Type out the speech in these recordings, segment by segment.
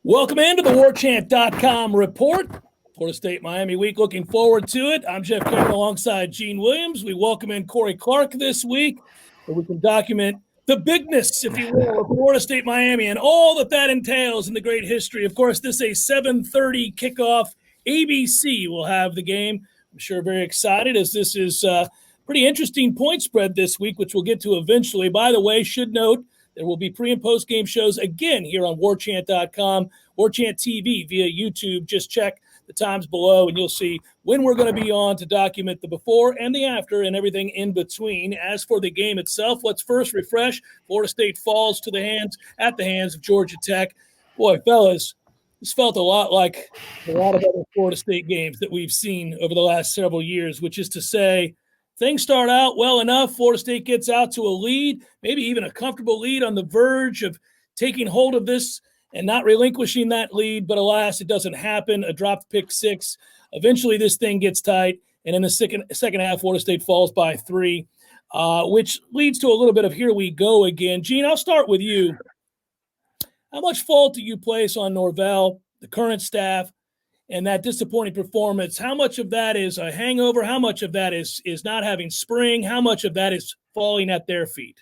Welcome into the Warchant.com report. Florida State-Miami week. Looking forward to it. I'm Jeff Cameron alongside Gene Williams. We welcome in Corey Clark this week so we can document the bigness, if you will, of Florida State-Miami and all that entails in the great history. Of course, this is a 7:30 kickoff. ABC will have the game. I'm sure very excited as this is a pretty interesting point spread this week, which we'll get to eventually. By the way, should note, there will be pre- and post-game shows again here on Warchant.com, Warchant TV via YouTube. Just check the times below, and you'll see when we're going to be on to document the before and the after and everything in between. As for the game itself, let's first refresh. Florida State falls to the hands of Georgia Tech. Boy, fellas, this felt a lot like a lot of other Florida State games that we've seen over the last several years, which is to say, things start out well enough. Florida State gets out to a lead, maybe even a comfortable lead on the verge of taking hold of this and not relinquishing that lead. But alas, it doesn't happen. A dropped pick six. Eventually this thing gets tight. And in the second half, Florida State falls by 3, which leads to a little bit of here we go again. Gene, I'll start with you. How much fault do you place on Norvell, the current staff, and that disappointing performance? How much of that is a hangover? How much of that is not having spring? How much of that is falling at their feet?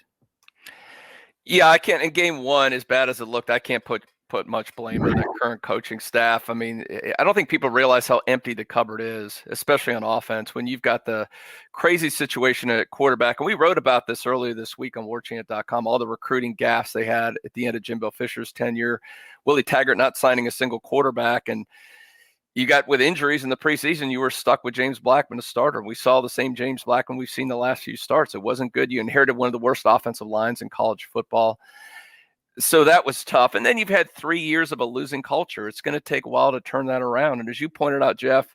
Yeah, I can't. In game one, as bad as it looked, I can't put much blame on the current coaching staff. I mean, I don't think people realize how empty the cupboard is, especially on offense, when you've got the crazy situation at quarterback. And we wrote about this earlier this week on Warchant.com, all the recruiting gaffes they had at the end of Jimbo Fisher's tenure, Willie Taggart not signing a single quarterback, and you got with injuries in the preseason, you were stuck with James Blackman, a starter. We saw the same James Blackman we've seen the last few starts. It wasn't good. You inherited one of the worst offensive lines in college football. So that was tough. And then you've had 3 years of a losing culture. It's going to take a while to turn that around. And as you pointed out, Jeff,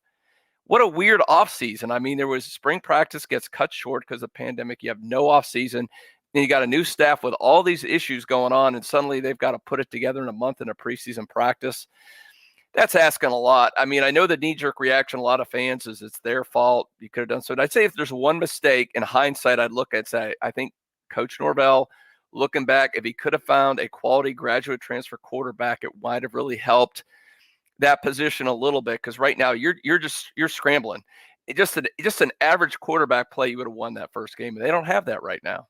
what a weird offseason. I mean, there was spring practice gets cut short because of the pandemic. You have no offseason. And you got a new staff with all these issues going on, and suddenly they've got to put it together in a month in a preseason practice. That's asking a lot. I mean, I know the knee-jerk reaction, a lot of fans, is it's their fault. You could have done so. And I'd say if there's one mistake in hindsight, I'd look at, say, I think Coach Norvell, looking back, if he could have found a quality graduate transfer quarterback, it might have really helped that position a little bit. Because right now you're scrambling. Just an average quarterback play, you would have won that first game. And they don't have that right now.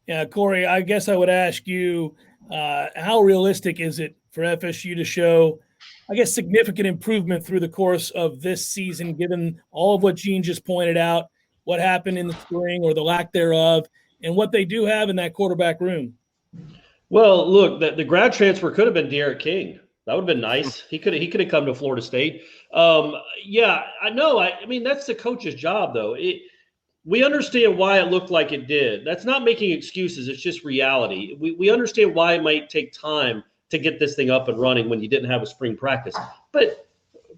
Yeah, Corey, I guess I would ask you, how realistic is it for FSU to show, I guess, significant improvement through the course of this season, given all of what Gene just pointed out, what happened in the spring or the lack thereof, and what they do have in that quarterback room? Well, look, the grad transfer could have been Derek King. That would have been nice. He could have come to Florida State. Yeah, I know. I mean, that's the coach's job, though. We understand why it looked like it did. That's not making excuses. It's just reality. We understand why it might take time to get this thing up and running when you didn't have a spring practice. But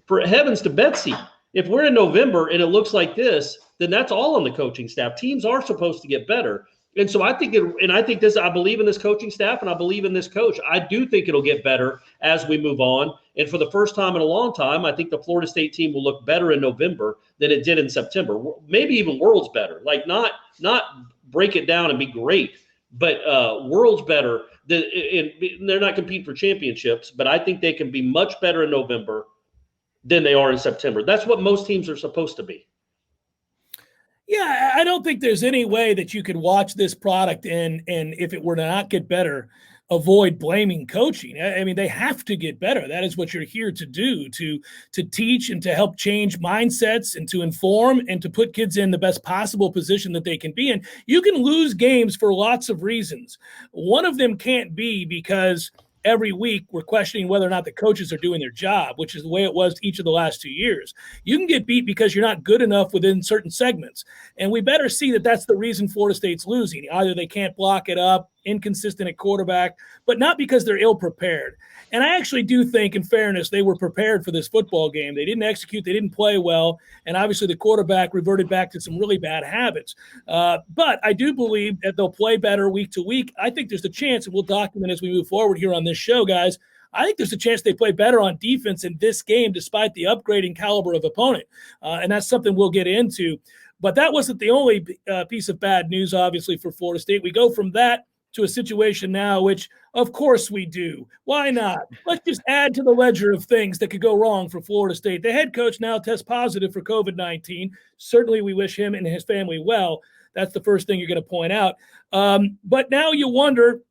for heavens to Betsy, if we're in November and it looks like this, then that's all on the coaching staff. Teams are supposed to get better. And so I believe in this coaching staff and I believe in this coach. I do think it'll get better as we move on. And for the first time in a long time, I think the Florida State team will look better in November than it did in September. Maybe even worlds better. Like not break it down and be great, but worlds better. They're not competing for championships, but I think they can be much better in November than they are in September. That's what most teams are supposed to be. Yeah, I don't think there's any way that you could watch this product and if it were to not get better, avoid blaming coaching. I mean, they have to get better. That is what you're here to do, to teach and to help change mindsets and to inform and to put kids in the best possible position that they can be in. You can lose games for lots of reasons. One of them can't be because every week we're questioning whether or not the coaches are doing their job, which is the way it was each of the last 2 years. You can get beat because you're not good enough within certain segments. And we better see that that's the reason Florida State's losing. Either they can't block it up, inconsistent at quarterback, but not because they're ill-prepared. And I actually do think, in fairness, they were prepared for this football game. They didn't execute. They didn't play well. And obviously the quarterback reverted back to some really bad habits. But I do believe that they'll play better week to week. I think there's a chance, and we'll document as we move forward here on this show, guys. I think there's a chance they play better on defense in this game despite the upgrading caliber of opponent. And that's something we'll get into. But that wasn't the only piece of bad news, obviously, for Florida State. We go from that to a situation now, which of course we do. Why not? Let's just add to the ledger of things that could go wrong for Florida State. The head coach now tests positive for COVID-19. Certainly we wish him and his family well. That's the first thing you're going to point out. But now you wonder,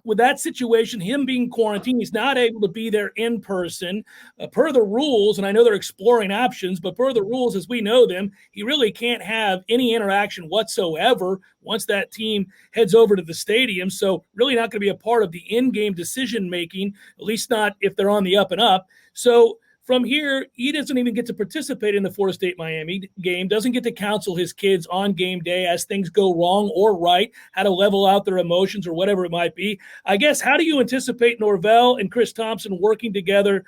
with that situation, him being quarantined, he's not able to be there in person per the rules. And I know they're exploring options, but per the rules as we know them, he really can't have any interaction whatsoever once that team heads over to the stadium. So really not going to be a part of the in-game decision-making, at least not if they're on the up and up. So from here, he doesn't even get to participate in the Florida State-Miami game, doesn't get to counsel his kids on game day as things go wrong or right, how to level out their emotions or whatever it might be. I guess, how do you anticipate Norvell and Chris Thompson working together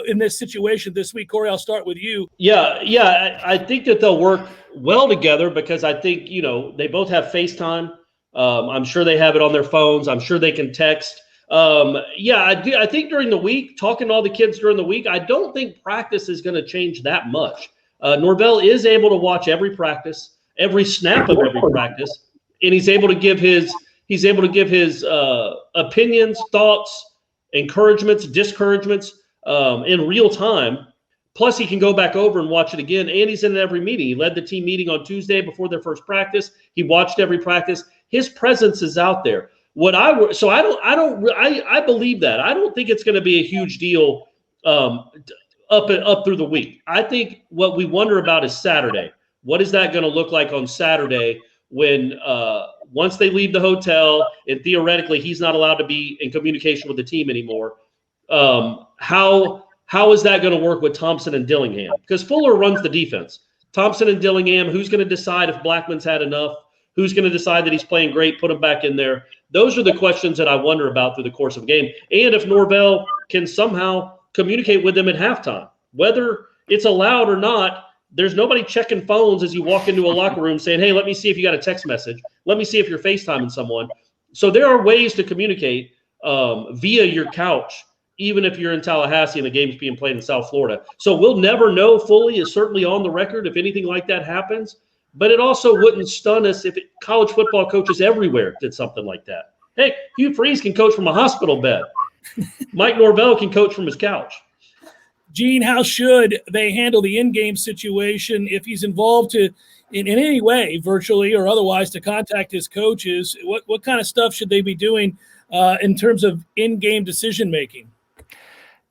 in this situation this week? Corey, I'll start with you. Yeah, I think that they'll work well together because I think, they both have FaceTime. I'm sure they have it on their phones. I'm sure they can text. I think during the week, talking to all the kids during the week, I don't think practice is going to change that much. Norvell is able to watch every practice, every snap of every practice, and he's able to give his opinions, thoughts, encouragements, discouragements in real time. Plus, he can go back over and watch it again, and he's in every meeting. He led the team meeting on Tuesday before their first practice. He watched every practice. His presence is out there. I believe that. I don't think it's going to be a huge deal up through the week. I think what we wonder about is Saturday. What is that going to look like on Saturday when once they leave the hotel and theoretically he's not allowed to be in communication with the team anymore? How is that going to work with Thompson and Dillingham? Because Fuller runs the defense. Thompson and Dillingham, who's going to decide if Blackman's had enough? Who's going to decide that he's playing great, put him back in there? Those are the questions that I wonder about through the course of a game. And if Norvell can somehow communicate with them at halftime, whether it's allowed or not, there's nobody checking phones as you walk into a locker room saying, hey, let me see if you got a text message. Let me see if you're FaceTiming someone. So there are ways to communicate via your couch, even if you're in Tallahassee and the game's being played in South Florida. So we'll never know fully. It's certainly on the record if anything like that happens. But it also wouldn't stun us if college football coaches everywhere did something like that. Hey, Hugh Freeze can coach from a hospital bed. Mike Norvell can coach from his couch. Gene, how should they handle the in-game situation if he's involved in any way, virtually or otherwise, to contact his coaches? What kind of stuff should they be doing in terms of in-game decision-making?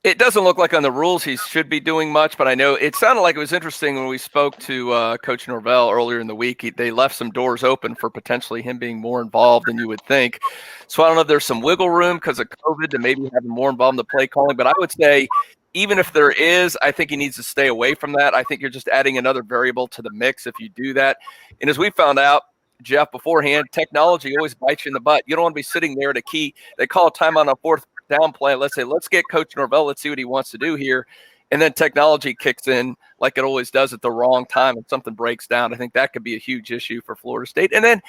It doesn't look like on the rules he should be doing much, but I know it sounded like it was interesting when we spoke to Coach Norvell earlier in the week. They left some doors open for potentially him being more involved than you would think. So I don't know if there's some wiggle room because of COVID to maybe have him more involved in the play calling, but I would say even if there is, I think he needs to stay away from that. I think you're just adding another variable to the mix if you do that. And as we found out, Jeff, beforehand, technology always bites you in the butt. You don't want to be sitting there at a key. They call a timeout on a fourth down play. Let's say, let's get Coach Norvell. Let's see what he wants to do here. And then technology kicks in like it always does at the wrong time and something breaks down. I think that could be a huge issue for Florida State. And then,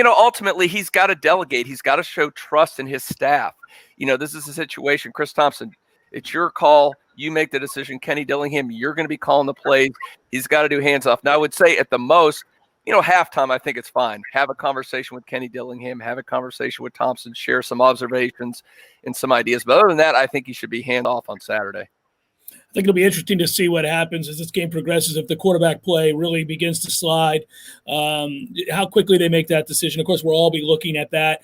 ultimately he's got to delegate. He's got to show trust in his staff. This is a situation. Chris Thompson, it's your call. You make the decision. Kenny Dillingham, you're going to be calling the plays. He's got to do hands off. Now I would say at the most, halftime, I think it's fine. Have a conversation with Kenny Dillingham, have a conversation with Thompson, share some observations and some ideas. But other than that, I think he should be hand off on Saturday. I think it'll be interesting to see what happens as this game progresses. If the quarterback play really begins to slide, how quickly they make that decision. Of course, we'll all be looking at that.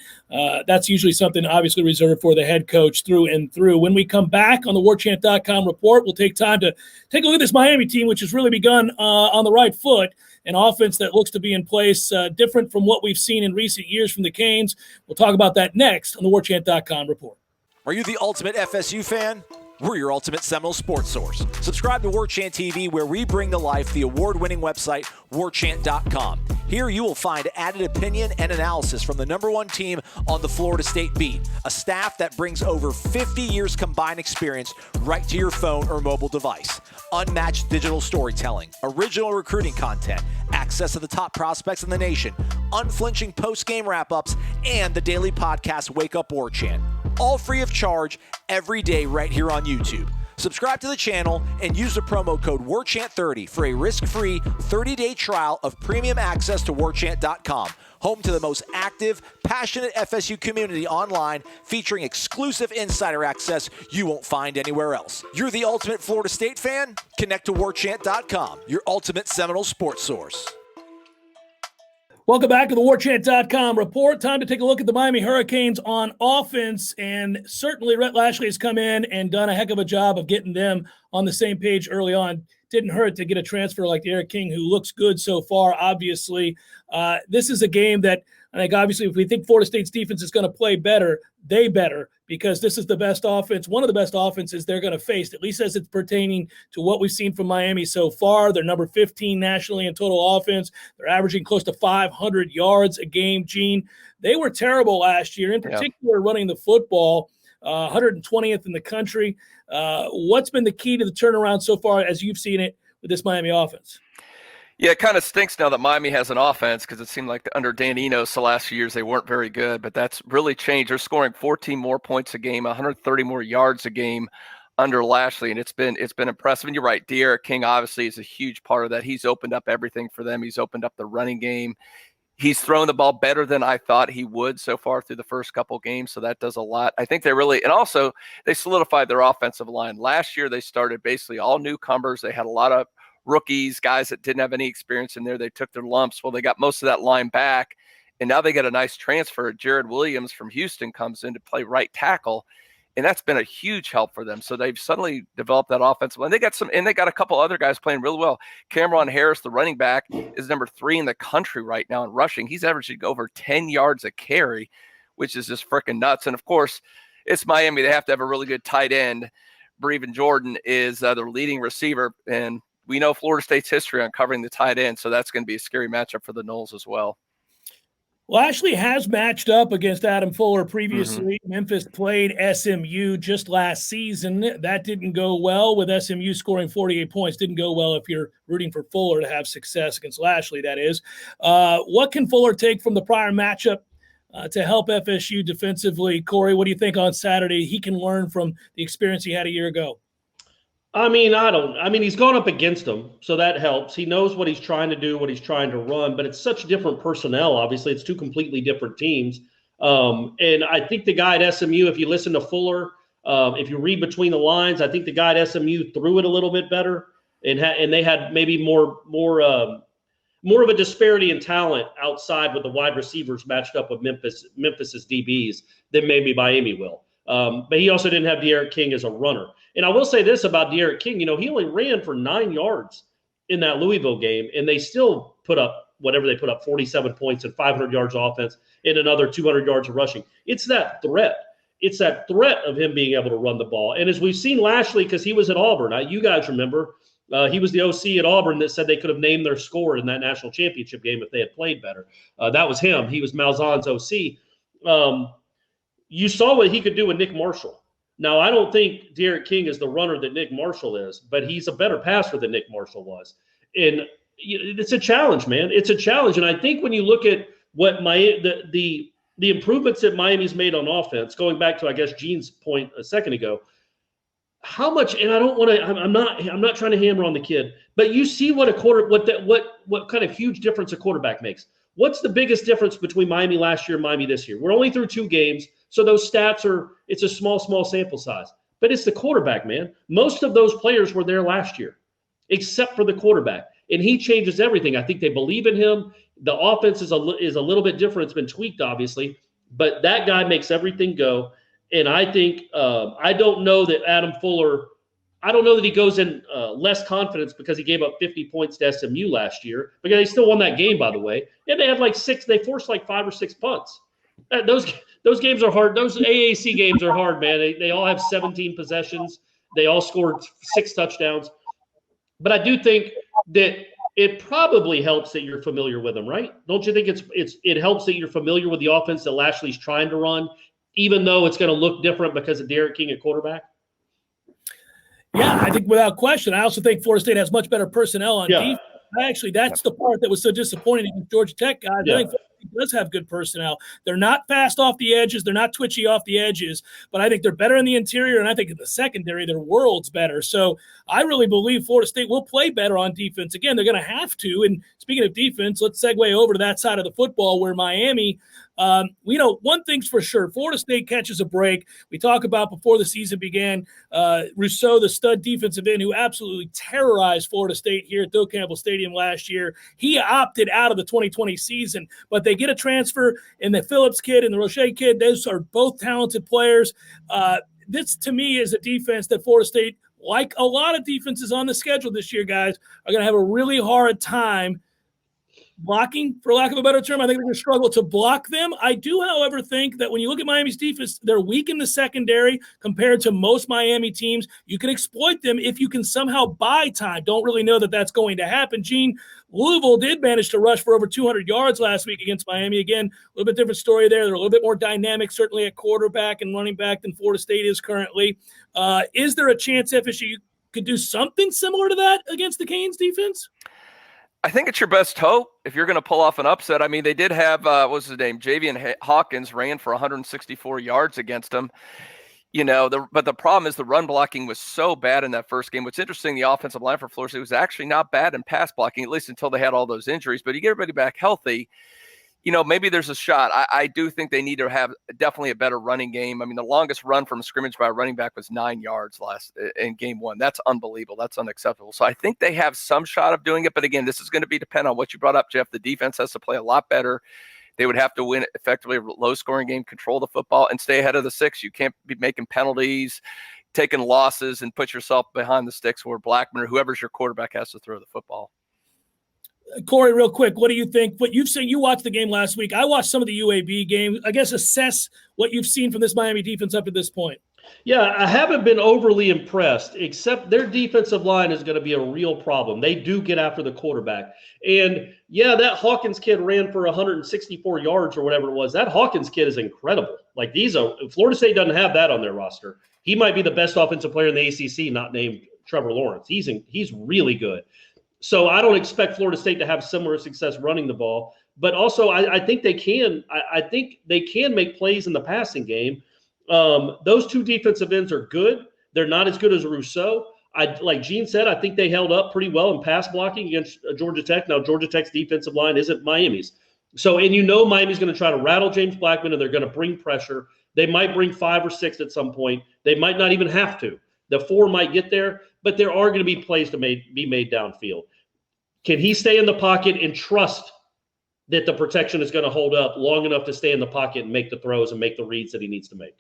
That's usually something obviously reserved for the head coach through and through. When we come back on the Warchant.com report, we'll take time to take a look at this Miami team, which has really begun on the right foot. An offense that looks to be in place, different from what we've seen in recent years from the Canes. We'll talk about that next on the Warchant.com report. Are you the ultimate FSU fan? We're your ultimate Seminole sports source. Subscribe to Warchant TV, where we bring to life the award-winning website, Warchant.com. Here you will find added opinion and analysis from the #1 team on the Florida State beat, a staff that brings over 50 years combined experience right to your phone or mobile device. Unmatched digital storytelling, original recruiting content, access to the top prospects in the nation, unflinching post-game wrap-ups, and the daily podcast Wake Up Warchant. All free of charge every day right here on YouTube. Subscribe to the channel and use the promo code Warchant30 for a risk-free 30-day trial of premium access to Warchant.com. home to the most active, passionate FSU community online, featuring exclusive insider access you won't find anywhere else. You're the ultimate Florida State fan? Connect to Warchant.com, your ultimate Seminole sports source. Welcome back to the Warchant.com report. Time to take a look at the Miami Hurricanes on offense, and certainly Rhett Lashley has come in and done a heck of a job of getting them on the same page early on. Didn't hurt to get a transfer like Derek King, who looks good so far, obviously. This is a game that I think, obviously, if we think Florida State's defense is going to play better, they better, because this is the best offense, one of the best offenses they're going to face, at least as it's pertaining to what we've seen from Miami so far. They're number 15 nationally in total offense. They're averaging close to 500 yards a game, Gene. They were terrible last year, in particular running the football, 120th in the country. What's been the key to the turnaround so far as you've seen it with this Miami offense? Yeah, it kind of stinks now that Miami has an offense, because it seemed like under Dan Enos the last few years they weren't very good, but that's really changed. They're scoring 14 more points a game, 130 more yards a game under Lashley, and it's been impressive. And you're right, Derek King obviously is a huge part of that. He's opened up everything for them. He's opened up the running game. He's thrown the ball better than I thought he would so far through the first couple games, so that does a lot. I think and also they solidified their offensive line. Last year they started basically all newcomers. They had a lot of rookies, guys that didn't have any experience in there. They took their lumps. Well, they got most of that line back, and now they get a nice transfer. Jared Williams from Houston comes in to play right tackle, and that's been a huge help for them. So they've suddenly developed that offensive line. They got a couple other guys playing really well. Cameron Harris, the running back, is number 3 in the country right now in rushing. He's averaging over 10 yards a carry, which is just freaking nuts. And of course, it's Miami. They have to have a really good tight end. Brevin Jordan is their leading receiver, and we know Florida State's history on covering the tight end, so that's going to be a scary matchup for the Noles as well. Lashley has matched up against Adam Fuller previously. Memphis played SMU just last season. That didn't go well, with SMU scoring 48 points. Didn't go well if you're rooting for Fuller to have success against Lashley, that is. What can Fuller take from the prior matchup to help FSU defensively? Corey, what do you think on Saturday he can learn from the experience he had a year ago? I mean, he's gone up against them, so that helps. He knows what he's trying to do, what he's trying to run, but it's such different personnel. Obviously, it's two completely different teams. And I think the guy at SMU, if you listen to Fuller, if you read between the lines, I think the guy at SMU threw it a little bit better, and they had maybe more of a disparity in talent outside with the wide receivers matched up with Memphis's DBs than maybe Miami will. But he also didn't have Derek King as a runner. And I will say this about Derek King, he only ran for 9 yards in that Louisville game, and they still put up whatever they put up, 47 points and 500 yards of offense and another 200 yards of rushing. It's that threat. It's that threat of him being able to run the ball. And as we've seen Lashley, because he was at Auburn, you guys remember, he was the OC at Auburn that said they could have named their score in that national championship game if they had played better. That was him. He was Malzahn's OC. You saw what he could do with Nick Marshall. Now, I don't think Derek King is the runner that Nick Marshall is, but he's a better passer than Nick Marshall was. And it's a challenge, man. It's a challenge. And I think when you look at what the improvements that Miami's made on offense, going back to, I guess, Gene's point a second ago, how much, and I don't want to, I'm not trying to hammer on the kid, but you see what what kind of huge difference a quarterback makes. What's the biggest difference between Miami last year and Miami this year? We're only through 2 games, so those stats it's a small sample size. But it's the quarterback, man. Most of those players were there last year, except for the quarterback. And he changes everything. I think they believe in him. The offense is a little bit different. It's been tweaked, obviously. But that guy makes everything go. And I think I don't know that Adam Fuller – I don't know that he goes in less confidence because he gave up 50 points to SMU last year, because they still won that game, by the way. And they had they forced 5 or 6 punts. Those games are hard. Those AAC games are hard, man. They all have 17 possessions. They all scored 6 touchdowns. But I do think that it probably helps that you're familiar with them, right? Don't you think it helps that you're familiar with the offense that Lashley's trying to run, even though it's going to look different because of Derek King at quarterback? Yeah, I think without question. I also think Florida State has much better personnel on defense. Actually, that's the part that was so disappointing against Georgia Tech guys. Yeah. I think does have good personnel. They're not fast off the edges. They're not twitchy off the edges, but I think they're better in the interior, and I think in the secondary, they're worlds better. So I really believe Florida State will play better on defense. Again, they're going to have to. And speaking of defense, let's segue over to that side of the football where Miami – one thing's for sure. Florida State catches a break. We talk about before the season began, Rousseau, the stud defensive end who absolutely terrorized Florida State here at Bill Campbell Stadium last year. He opted out of the 2020 season, but they get a transfer in the Phillips kid and the Roche kid. Those are both talented players. This, to me, is a defense that Florida State, like a lot of defenses on the schedule this year, guys, are going to have a really hard time blocking, for lack of a better term. I think they're going to struggle to block them. I do, however, think that when you look at Miami's defense, they're weak in the secondary compared to most Miami teams. You can exploit them if you can somehow buy time. Don't really know that that's going to happen. Gene, Louisville did manage to rush for over 200 yards last week against Miami. Again, a little bit different story there. They're a little bit more dynamic, certainly at quarterback and running back than Florida State is currently. Is there a chance FSU could do something similar to that against the Canes defense? I think it's your best hope if you're going to pull off an upset. I mean, they did have, what's his name? Javian Hawkins ran for 164 yards against them. But the problem is the run blocking was so bad in that first game. What's interesting, the offensive line for Florida State was actually not bad in pass blocking, at least until they had all those injuries. But you get everybody back healthy, maybe there's a shot. I do think they need to have definitely a better running game. I mean, the longest run from scrimmage by a running back was 9 yards in game one. That's unbelievable. That's unacceptable. So I think they have some shot of doing it. But again, this is going to be dependent on what you brought up, Jeff. The defense has to play a lot better. They would have to win effectively a low-scoring game, control the football, and stay ahead of the six. You can't be making penalties, taking losses, and put yourself behind the sticks where Blackman or whoever's your quarterback has to throw the football. Corey, real quick, what do you think? What you've seen, you watched the game last week. I watched some of the UAB game. I guess assess what you've seen from this Miami defense up to this point. Yeah, I haven't been overly impressed, except their defensive line is going to be a real problem. They do get after the quarterback. And, yeah, that Hawkins kid ran for 164 yards or whatever it was. That Hawkins kid is incredible. Like, Florida State doesn't have that on their roster. He might be the best offensive player in the ACC, not named Trevor Lawrence. He's really good. So I don't expect Florida State to have similar success running the ball. But also I think they can. I think they can make plays in the passing game. Those two defensive ends are good. They're not as good as Rousseau. Like Gene said, I think they held up pretty well in pass blocking against Georgia Tech. Now, Georgia Tech's defensive line isn't Miami's. So, and Miami's going to try to rattle James Blackman, and they're going to bring pressure. They might bring 5 or 6 at some point. They might not even have to. The 4 might get there, but there are going to be plays to be made downfield. Can he stay in the pocket and trust that the protection is going to hold up long enough to stay in the pocket and make the throws and make the reads that he needs to make?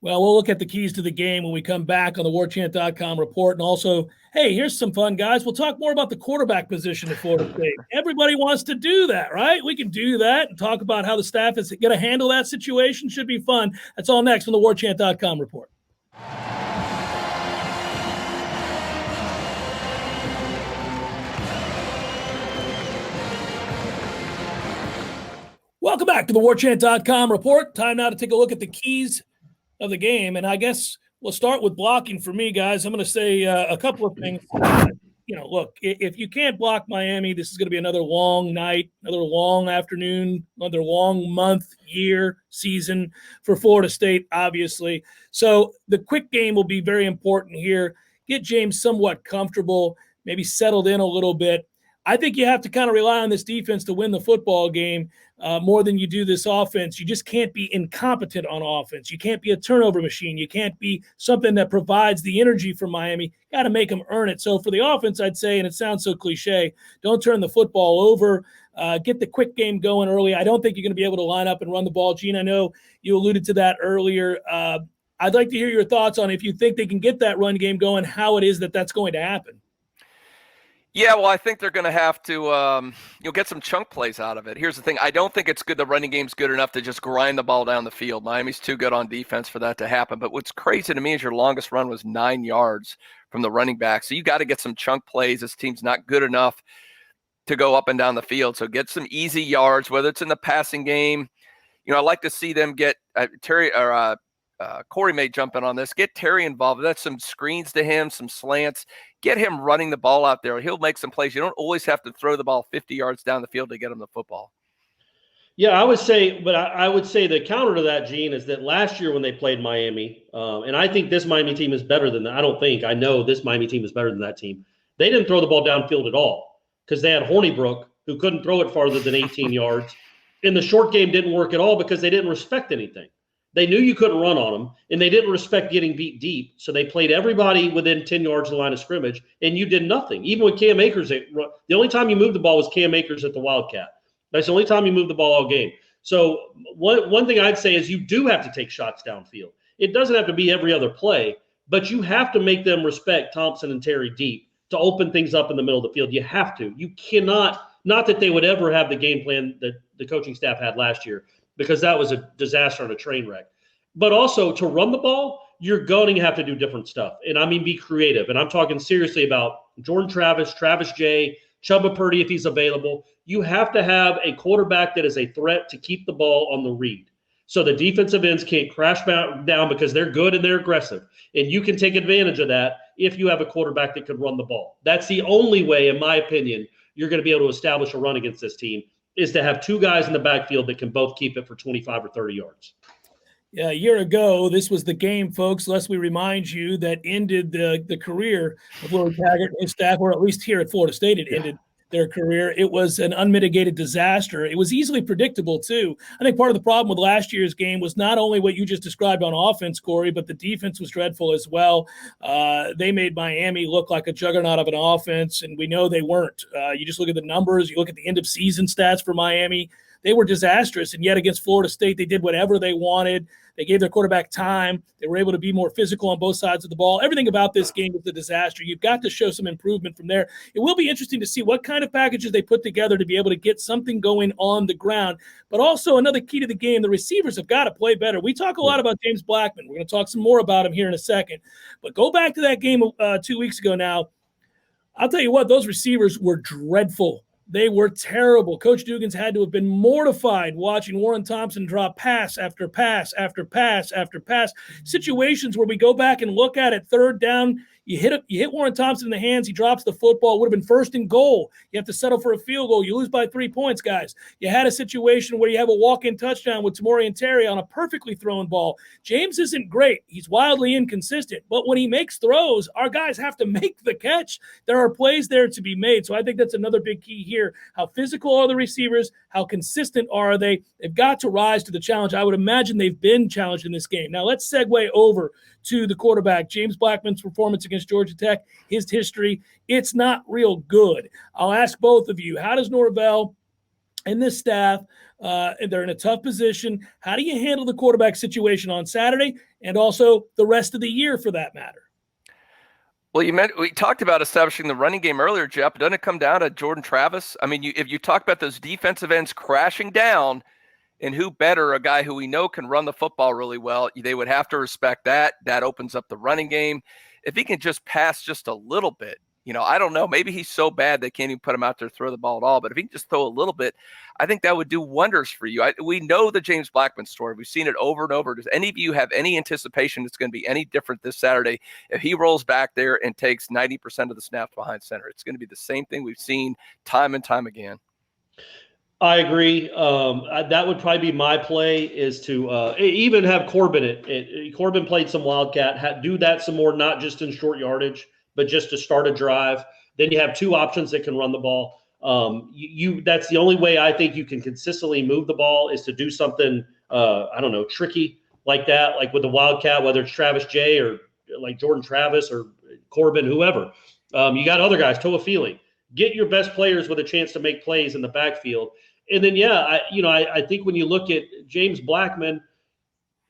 Well, we'll look at the keys to the game when we come back on the Warchant.com report. And also, hey, here's some fun, guys. We'll talk more about the quarterback position at Florida State. Everybody wants to do that, right? We can do that and talk about how the staff is going to handle that situation. Should be fun. That's all next on the Warchant.com report. Welcome back to the Warchant.com report. Time now to take a look at the keys of the game. And I guess we'll start with blocking for me, guys. I'm going to say a couple of things. Look, if you can't block Miami, this is going to be another long night, another long afternoon, another long month, year, season for Florida State, obviously. So the quick game will be very important here. Get James somewhat comfortable, maybe settled in a little bit. I think you have to kind of rely on this defense to win the football game more than you do this offense. You just can't be incompetent on offense. You can't be a turnover machine. You can't be something that provides the energy for Miami. Got to make them earn it. So for the offense, I'd say, and it sounds so cliche, don't turn the football over. Get the quick game going early. I don't think you're going to be able to line up and run the ball. Gene, I know you alluded to that earlier. I'd like to hear your thoughts on if you think they can get that run game going, how it is that that's going to happen. Yeah, well, I think they're going to have to get some chunk plays out of it. Here's the thing. I don't think it's good. The running game's good enough to just grind the ball down the field. Miami's too good on defense for that to happen. But what's crazy to me is your longest run was 9 yards from the running back. So you got to get some chunk plays. This team's not good enough to go up and down the field. So get some easy yards, whether it's in the passing game. I like to see them get Corey may jump in on this. Get Terry involved. That's some screens to him, some slants. Get him running the ball out there. He'll make some plays. You don't always have to throw the ball 50 yards down the field to get him the football. Yeah, I would say, but I would say the counter to that, Gene, is that last year when they played Miami, and I think this Miami team is better than that. I know this Miami team is better than that team. They didn't throw the ball downfield at all because they had Hornibrook, who couldn't throw it farther than 18 yards. And the short game didn't work at all because they didn't respect anything. They knew you couldn't run on them, and they didn't respect getting beat deep. So they played everybody within 10 yards of the line of scrimmage, and you did nothing. Even with Cam Akers, the only time you moved the ball was Cam Akers at the Wildcat. That's the only time you moved the ball all game. So one thing I'd say is you do have to take shots downfield. It doesn't have to be every other play, but you have to make them respect Thompson and Terry deep to open things up in the middle of the field. You have to. You cannot, not that they would ever have the game plan that the coaching staff had last year, because that was a disaster and a train wreck. But also to run the ball, you're going to have to do different stuff. And I mean, be creative. And I'm talking seriously about Jordan Travis, Travis Jay, Chubba Purdy if he's available. You have to have a quarterback that is a threat to keep the ball on the read. So the defensive ends can't crash down because they're good and they're aggressive. And you can take advantage of that if you have a quarterback that can run the ball. That's the only way, in my opinion, you're going to be able to establish a run against this team, is to have two guys in the backfield that can both keep it for 25 or 30 yards. Yeah, a year ago, this was the game, folks, lest we remind you, that ended the career of Willie Taggart and his staff, or at least here at Florida State, it ended their career. It was an unmitigated disaster. It was easily predictable, too. I think part of the problem with last year's game was not only what you just described on offense, Corey, but the defense was dreadful as well. They made Miami look like a juggernaut of an offense, and we know they weren't. You just look at the numbers. You look at the end-of-season stats for Miami. They were disastrous, and yet against Florida State, they did whatever they wanted. They gave their quarterback time. They were able to be more physical on both sides of the ball. Everything about this game was a disaster. You've got to show some improvement from there. It will be interesting to see what kind of packages they put together to be able to get something going on the ground. But also another key to the game, the receivers have got to play better. We talk a lot about James Blackman. We're going to talk some more about him here in a second. But go back to that game 2 weeks ago now. I'll tell you what, those receivers were dreadful. They were terrible. Coach Dugans had to have been mortified watching Warren Thompson drop pass after pass after pass after pass. Situations where we go back and look at it, third down, you hit Warren Thompson in the hands, he drops the football. It would have been first and goal. You have to settle for a field goal. You lose by 3 points, guys. You had a situation where you have a walk-in touchdown with Tamori and Terry on a perfectly thrown ball. James isn't great. He's wildly inconsistent. But when he makes throws, our guys have to make the catch. There are plays there to be made. So I think that's another big key here. How physical are the receivers? How consistent are they? They've got to rise to the challenge. I would imagine they've been challenged in this game. Now let's segue over to the quarterback. James Blackman's performance against Georgia Tech, his history, it's not real good. I'll ask both of you, how does Norvell and this staff, they're in a tough position, how do you handle the quarterback situation on Saturday and also the rest of the year for that matter? Well, we talked about establishing the running game earlier, Jeff. Doesn't it come down to Jordan Travis? I mean, if you talk about those defensive ends crashing down, and who better, a guy who we know can run the football really well, they would have to respect that. That opens up the running game. If he can just pass just a little bit, I don't know. Maybe he's so bad they can't even put him out there to throw the ball at all. But if he can just throw a little bit, I think that would do wonders for you. We know the James Blackman story. We've seen it over and over. Does any of you have any anticipation it's going to be any different this Saturday if he rolls back there and takes 90% of the snaps behind center? It's going to be the same thing we've seen time and time again. I agree. That would probably be my play, is to even have Corbin. Corbin played some Wildcat. Do that some more, not just in short yardage, but just to start a drive. Then you have two options that can run the ball. That's the only way I think you can consistently move the ball, is to do something, tricky like that, like with the Wildcat, whether it's Travis Jay or like Jordan Travis or Corbin, whoever. You got other guys, Toa Feely. Get your best players with a chance to make plays in the backfield. And then, I think when you look at James Blackman,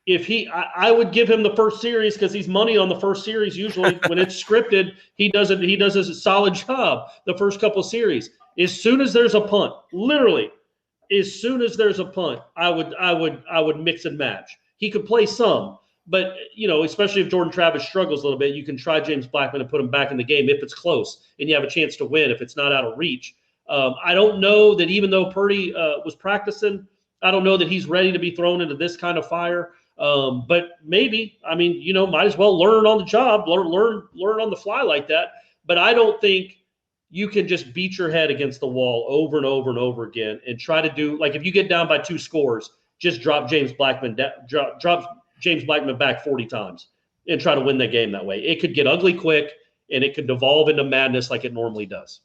I would give him the first series, because he's money on the first series. Usually when it's scripted, he does a solid job the first couple of series. As soon as there's a punt, literally, as soon as there's a punt, I would mix and match. He could play some, but especially if Jordan Travis struggles a little bit, you can try James Blackman and put him back in the game if it's close and you have a chance to win, if it's not out of reach. I don't know that, even though Purdy was practicing, I don't know that he's ready to be thrown into this kind of fire. But maybe, might as well learn on the job, learn on the fly like that. But I don't think you can just beat your head against the wall over and over and over again and try to do, like, if you get down by 2 scores, just drop James Blackman back 40 times and try to win the game that way. It could get ugly quick, and it could devolve into madness like it normally does.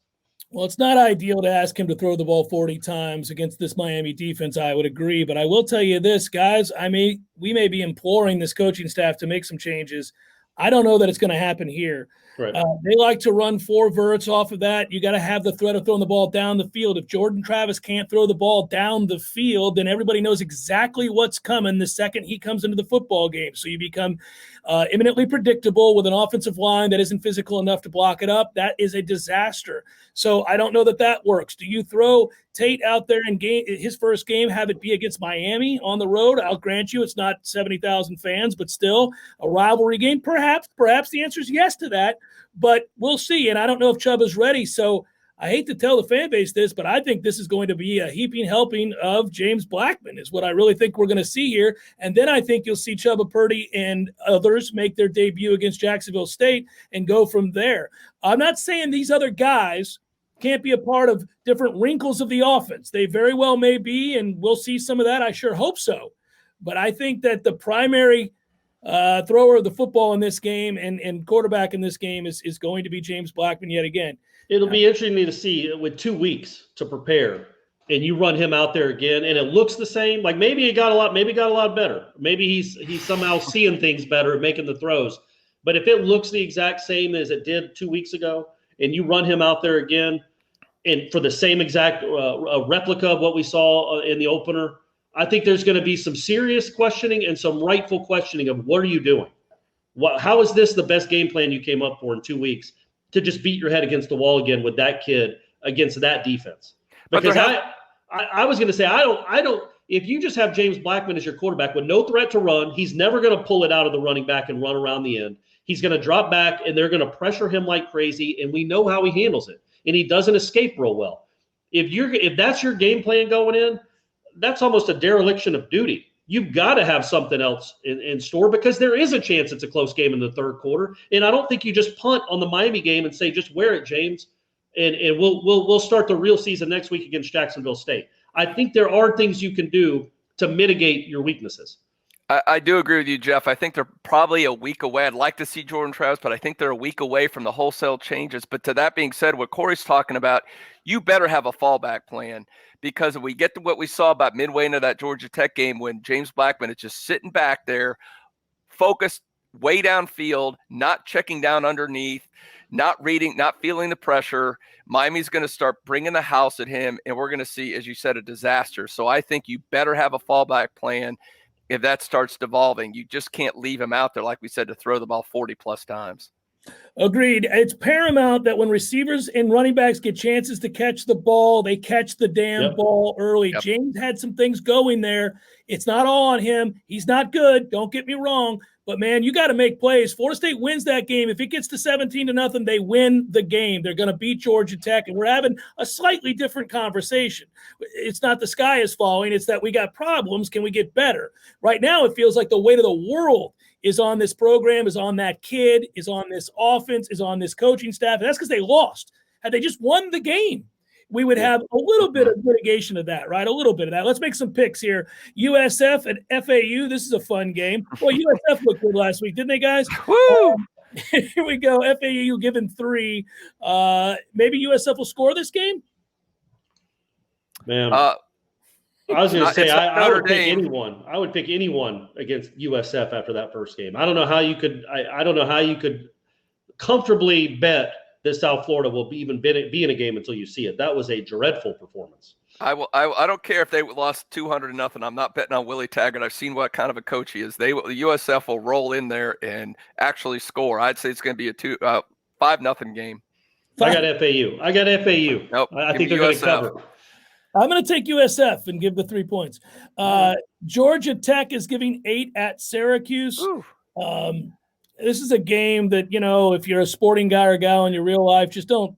Well, it's not ideal to ask him to throw the ball 40 times against this Miami defense, I would agree. But I will tell you this, guys, we may be imploring this coaching staff to make some changes. I don't know that it's going to happen here. Right. They like to run 4 verts off of that. You got to have the threat of throwing the ball down the field. If Jordan Travis can't throw the ball down the field, then everybody knows exactly what's coming the second he comes into the football game. So you become imminently predictable with an offensive line that isn't physical enough to block it up. That is a disaster. So I don't know that works. Do you throw Tate out there in his first game, have it be against Miami on the road? I'll grant you it's not 70,000 fans, but still a rivalry game. Perhaps the answer is yes to that, but we'll see. And I don't know if Chubb is ready. So I hate to tell the fan base this, but I think this is going to be a heaping helping of James Blackman is what I really think we're going to see here. And then I think you'll see Chuba Purdy and others make their debut against Jacksonville State and go from there. I'm not saying these other guys can't be a part of different wrinkles of the offense. They very well may be, and we'll see some of that. I sure hope so. But I think that the primary thrower of the football in this game and quarterback in this game is going to be James Blackman yet again. It'll be interesting to see with 2 weeks to prepare, and you run him out there again, and it looks the same. Like maybe he got a lot better. Maybe he's somehow seeing things better and making the throws. But if it looks the exact same as it did 2 weeks ago, and you run him out there again, and for the same exact replica of what we saw in the opener, I think there's going to be some serious questioning and some rightful questioning of what are you doing? How is this the best game plan you came up for in 2 weeks to just beat your head against the wall again with that kid against that defense? Because I was going to say, I don't. If you just have James Blackman as your quarterback with no threat to run, he's never going to pull it out of the running back and run around the end. He's going to drop back, and they're going to pressure him like crazy, and we know how he handles it. And he doesn't escape real well. If that's your game plan going in, that's almost a dereliction of duty. You've got to have something else in store because there is a chance it's a close game in the third quarter. And I don't think you just punt on the Miami game and say, just wear it, James, and we'll start the real season next week against Jacksonville State. I think there are things you can do to mitigate your weaknesses. I do agree with you, Jeff. I think they're probably a week away. I'd like to see Jordan Travis, but I think they're a week away from the wholesale changes. But to that being said, what Corey's talking about, you better have a fallback plan, because if we get to what we saw about midway into that Georgia Tech game when James Blackman is just sitting back there, focused way downfield, not checking down underneath, not reading, not feeling the pressure, Miami's going to start bringing the house at him, and we're going to see, as you said, a disaster. So I think you better have a fallback plan. If that starts devolving, you just can't leave him out there, like we said, to throw the ball 40-plus times. Agreed. It's paramount that when receivers and running backs get chances to catch the ball, they catch the damn ball early. Yep. James had some things going there. It's not all on him. He's not good. Don't get me wrong. But, man, you got to make plays. Florida State wins that game. If it gets to 17-0, they win the game. They're going to beat Georgia Tech, and we're having a slightly different conversation. It's not the sky is falling. It's that we got problems. Can we get better? Right now it feels like the weight of the world is on this program, is on that kid, is on this offense, is on this coaching staff. And that's because they lost. Had they just won the game, we would have a little bit of mitigation of that, right? A little bit of that. Let's make some picks here. USF and FAU. This is a fun game. Well, USF looked good last week, didn't they, guys? Woo! Here we go. FAU given 3. Maybe USF will score this game? Man, I was going to say I would pick anyone. I would pick anyone against USF after that first game. I don't know how you could. I don't know how you could comfortably bet that South Florida will even be in a game until you see it. That was a dreadful performance. I don't care if they lost 200-0. I'm not betting on Willie Taggart. I've seen what kind of a coach he is. The USF will roll in there and actually score. I'd say it's going to be a 5-0 game. I got FAU. Nope. I think they're going to cover. I'm going to take USF and give the 3 points. Georgia Tech is giving 8 at Syracuse. This is a game that, if you're a sporting guy or gal in your real life, just don't.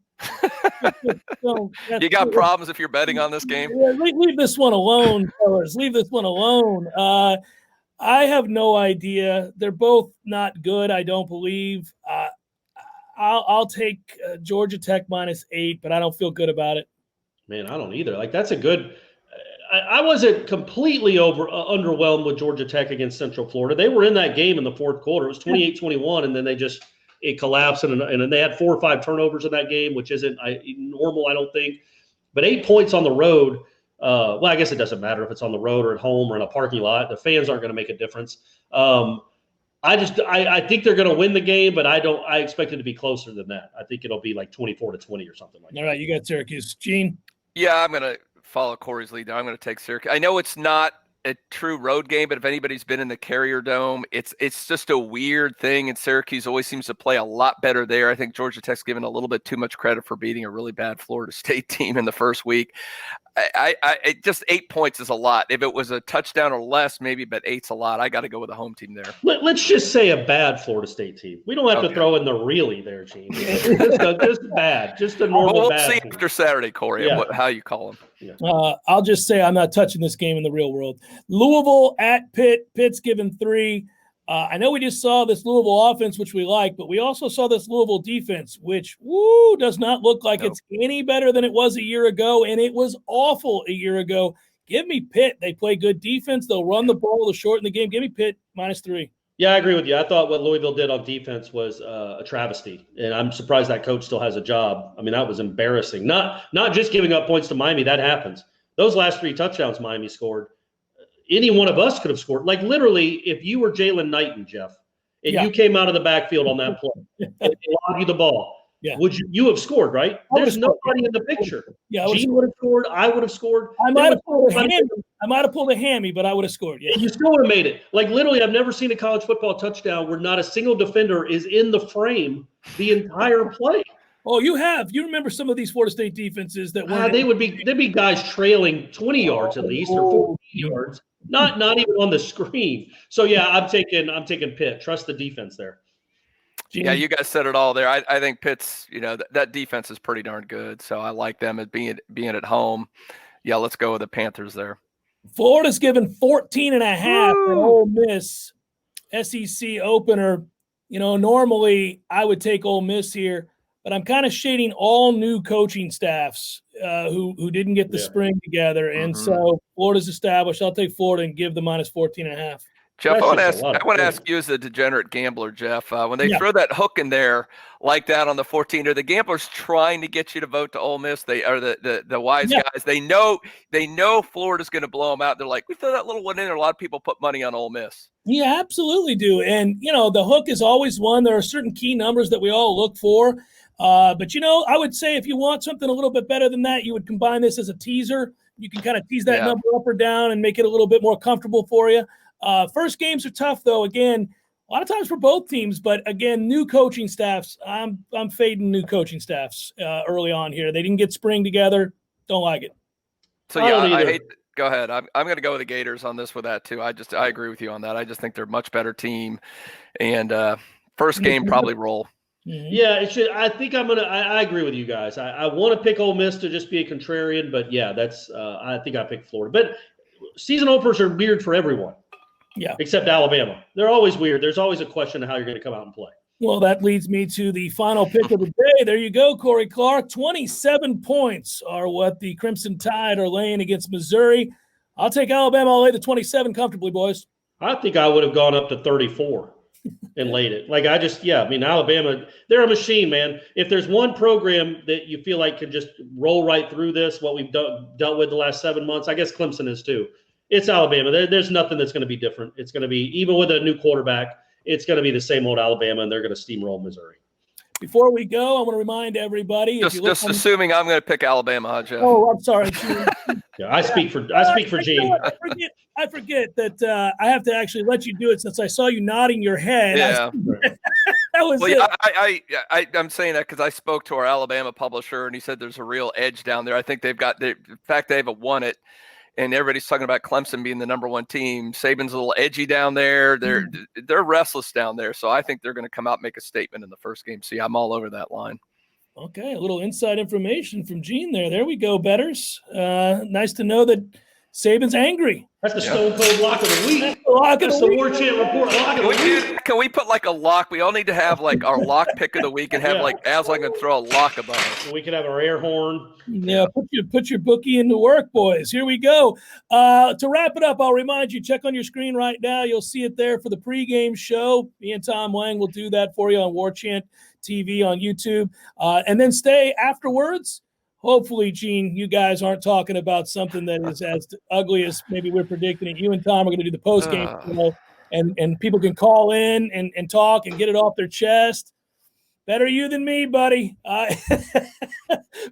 You got problems if you're betting on this game? Yeah, leave this one alone, fellas. Leave this one alone. I have no idea. They're both not good, I don't believe. I'll take Georgia Tech -8, but I don't feel good about it. Man, I don't either. Like, that's a good I wasn't completely underwhelmed with Georgia Tech against Central Florida. They were in that game in the fourth quarter. It was 28-21, and then it collapsed, and they had 4 or 5 turnovers in that game, which isn't normal, I don't think. But 8 points on the road, well, I guess it doesn't matter if it's on the road or at home or in a parking lot. The fans aren't going to make a difference. I think they're going to win the game, but I expect it to be closer than that. I think it'll be like 24-20 or something like that. All right, you got Syracuse. Gene? Yeah, I'm going to follow Corey's lead there. I'm going to take Syracuse. I know it's not a true road game, but if anybody's been in the Carrier Dome, it's just a weird thing, and Syracuse always seems to play a lot better there. I think Georgia Tech's given a little bit too much credit for beating a really bad Florida State team in the first week. I just 8 points is a lot. If it was a touchdown or less, maybe, but 8's a lot. I got to go with the home team there. Let's just say a bad Florida State team. We don't have to throw in the really there, Gene. Just bad, just a normal we'll bad see team. after Saturday, Corey, how you call them. Yeah. I'll just say I'm not touching this game in the real world. Louisville at Pitt. Pitt's given 3. I know we just saw this Louisville offense, which we like, but we also saw this Louisville defense, which does not look like it's any better than it was a year ago, and it was awful a year ago. Give me Pitt. They play good defense. They'll run the ball. They'll shorten the game. Give me Pitt -3. Yeah, I agree with you. I thought what Louisville did on defense was a travesty, and I'm surprised that coach still has a job. I mean, that was embarrassing. Not just giving up points to Miami. That happens. Those last 3 touchdowns Miami scored, any one of us could have scored. Like, literally, if you were Jalen Knighton, Jeff, and you came out of the backfield on that play and they lobbed you the ball, would you have scored, right? There's nobody in the picture. Yeah, Gene would have scored. I would have scored. I might have pulled a hammy, but I would have scored. Yeah. You still would have made it. Like, literally, I've never seen a college football touchdown where not a single defender is in the frame the entire play. Oh, you have. You remember some of these Florida State defenses that were they'd be guys trailing 20 yards at least or 14 yards. Not even on the screen. So yeah, I'm taking Pitt. Trust the defense there. Yeah, you guys said it all there. I think Pitt's, that defense is pretty darn good. So I like them as being at home. Yeah, let's go with the Panthers there. Florida's given 14.5 at Ole Miss. SEC opener. Normally I would take Ole Miss here, but I'm kind of shading all new coaching staffs who didn't get the spring together. And so Florida's established. I'll take Florida and give the -14.5. Jeff, I want to ask you as a degenerate gambler, Jeff, when they throw that hook in there like that on the 14, are the gamblers trying to get you to vote to Ole Miss? They are the wise guys. They know Florida's going to blow them out. They're like, we throw that little one in there. A lot of people put money on Ole Miss. Yeah, absolutely do. And, the hook is always one. There are certain key numbers that we all look for. But, I would say if you want something a little bit better than that, you would combine this as a teaser. You can kind of tease that number up or down and make it a little bit more comfortable for you. First games are tough, though. Again, a lot of times for both teams, but again, new coaching staffs. I'm fading new coaching staffs early on here. They didn't get spring together. Don't like it. So I hate. Go ahead. I'm going to go with the Gators on this with that too. I agree with you on that. I just think they're a much better team, and first game probably roll. Yeah, it should. I think I agree with you guys. I want to pick Ole Miss to just be a contrarian, but yeah, that's. I think I picked Florida. But season openers are weird for everyone. Yeah. Except Alabama. They're always weird. There's always a question of how you're going to come out and play. Well, that leads me to the final pick of the day. There you go, Corey Clark. 27 points are what the Crimson Tide are laying against Missouri. I'll take Alabama. I'll lay the 27 comfortably, boys. I think I would have gone up to 34 and laid it. Alabama, they're a machine, man. If there's one program that you feel like can just roll right through this, what we've dealt with the last 7 months, I guess Clemson is too. It's Alabama. There's nothing that's going to be different. It's going to be, even with a new quarterback, it's going to be the same old Alabama, and they're going to steamroll Missouri. Before we go, I want to remind everybody. Just assuming I'm going to pick Alabama, huh, Jeff? Oh, I'm sorry. I speak for Gene. I forget that I have to actually let you do it since I saw you nodding your head. Yeah. That was it. I'm saying that because I spoke to our Alabama publisher, and he said there's a real edge down there. I think they've got the fact they haven't won it. And everybody's talking about Clemson being the number 1 team. Saban's a little edgy down there. They're restless down there. So I think they're going to come out and make a statement in the first game. See, I'm all over that line. Okay, a little inside information from Gene there. There we go, bettors. Nice to know that Saban's angry. That's the Stone Cold Lock of the Week. That's the Warchant Report Lock of the Week. Can we put like a lock? We all need to have like our lock pick of the week and have like Aslan can throw a lock above us. We could have our air horn. Yeah, put your bookie into work, boys. Here we go. To wrap it up, I'll remind you, check on your screen right now. You'll see it there for the pregame show. Me and Tom Lang will do that for you on Warchant TV on YouTube. And then stay afterwards. Hopefully, Gene, you guys aren't talking about something that is as ugly as maybe we're predicting it. You and Tom are going to do the post-game show, and people can call in and talk and get it off their chest. Better you than me, buddy.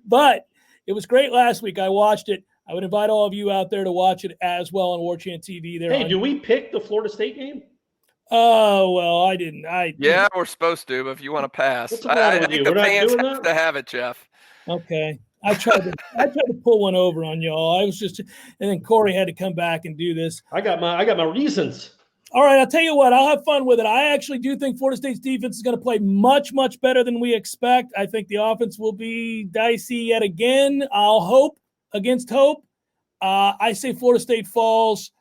But it was great last week. I watched it. I would invite all of you out there to watch it as well on Warchant TV. Hey, do we pick the Florida State game? Oh, well, I didn't. Yeah, we're supposed to, but if you want to pass. What's the matter with you? We're not doing have that? to have it, Jeff. Okay. I tried to pull one over on y'all. And then Corey had to come back and do this. I got my reasons. All right, I'll tell you what, I'll have fun with it. I actually do think Florida State's defense is going to play much, much better than we expect. I think the offense will be dicey yet again. I'll hope against hope. I say Florida State falls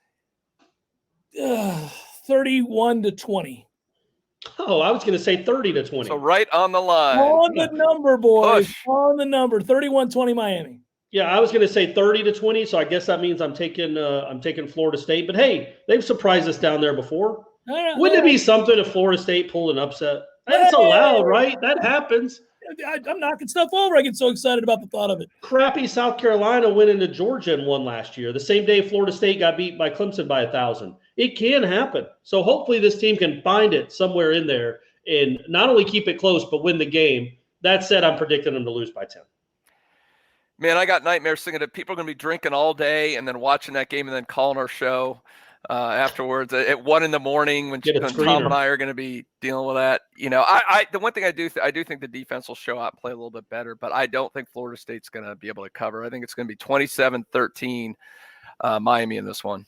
31-20. Oh, I was going to say 30-20. So right on the line. On the number, boys. Push. On the number. 31-20 Miami. Yeah, I was going to say 30-20, so I guess that means I'm taking Florida State. But hey, they've surprised us down there before. Wouldn't it be something if Florida State pulled an upset? That's allowed, right? That happens. I'm knocking stuff over. I get so excited about the thought of it. Crappy South Carolina went into Georgia and won last year. The same day Florida State got beat by Clemson by 1,000. It can happen. So hopefully this team can find it somewhere in there and not only keep it close, but win the game. That said, I'm predicting them to lose by 10. Man, I got nightmares thinking that people are going to be drinking all day and then watching that game and then calling our show afterwards at 1 a.m. when Tom and I are going to be dealing with that. You know, the one thing I do think the defense will show up and play a little bit better, but I don't think Florida State's going to be able to cover. I think it's going to be 27-13 Miami in this one.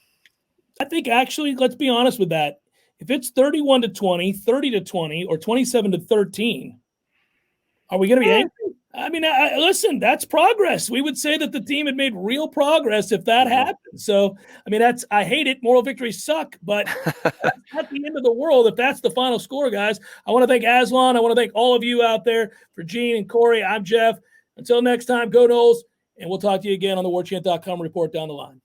I think actually, let's be honest with that. If it's 31-20, 30-20, or 27-13, are we going to be angry? I mean, listen, that's progress. We would say that the team had made real progress if that happened. So, I mean, I hate it. Moral victories suck, but that's not the end of the world if that's the final score, guys. I want to thank Aslan. I want to thank all of you out there. For Gene and Corey, I'm Jeff. Until next time, go Noles, and we'll talk to you again on the Warchant.com report down the line.